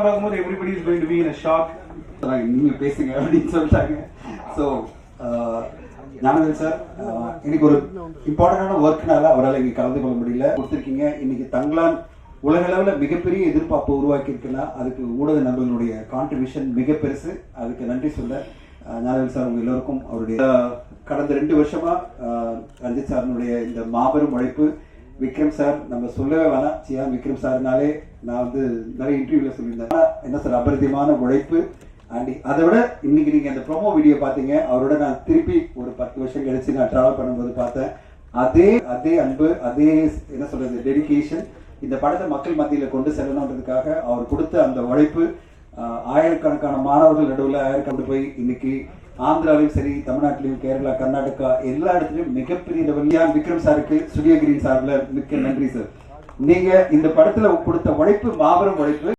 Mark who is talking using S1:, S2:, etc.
S1: பார்க்கும்போது everybody is going to be in a shock.
S2: நீங்க பேசுங்க அப்படின்னு சொல்லிட்டாங்க. ஸோ ஞானவேல் சார் இன்னைக்கு ஒரு இம்பார்ட்டன்டான ஒர்க்னால அவரால் இங்கே கலந்து கொள்ள முடியல. கொடுத்துருக்கீங்க. இன்னைக்கு தங்களான் உலக அளவில் மிகப்பெரிய எதிர்பார்ப்பு உருவாக்கி இருக்குன்னா அதுக்கு ஊடக நண்பர்களுடைய கான்ட்ரிபியூஷன் மிக பெருசு. அதுக்கு நன்றி சொல்ல ஞானவேல் சார் உங்க எல்லோருக்கும் அவருடைய கடந்த 2 வருஷமா ரஞ்சித் சாரனுடைய இந்த மாபெரும் உழைப்பு. விக்ரம் சார் நம்ம சொல்லவே வேணாம். சியா விக்ரம் சார்னாலே நான் வந்து நிறைய இன்டர்வியூல சொல்லியிருந்தேன். என்ன சார் அபரிதமான உழைப்பு. அண்ட் அதை விட இன்னைக்கு நீங்க அந்த ப்ரோமோ வீடியோ பார்த்தீங்க. அவரோட நான் திருப்பி ஒரு 10 வருஷம் கழிச்சு நான் டிராவல் பண்ணும்போது பார்த்தேன். அதே அன்பு, அதே என்ன சொல்றது டெடிகேஷன் இந்த படத்தை மக்கள் மத்தியில் கொண்டு செல்லணுன்றதுக்காக அவர் கொடுத்த அந்த உழைப்பு. ஆயிரக்கணக்கான மாணவர்கள் நடுவில் ஆயிரக்கணக்கான போய் இன்னைக்கு ஆந்திராலையும் சரி, தமிழ்நாட்டிலையும், கேரளா, கர்நாடகா எல்லா இடத்துலையும் மிகப்பெரிய லெவலில் விக்ரம் சாருக்கு ஸ்டுடியோ கிரீன் சார்பில் மிக்க நன்றி சார். நீங்க இந்த படத்துல கொடுத்த உழைப்பு மாபெரும் உழைப்பு.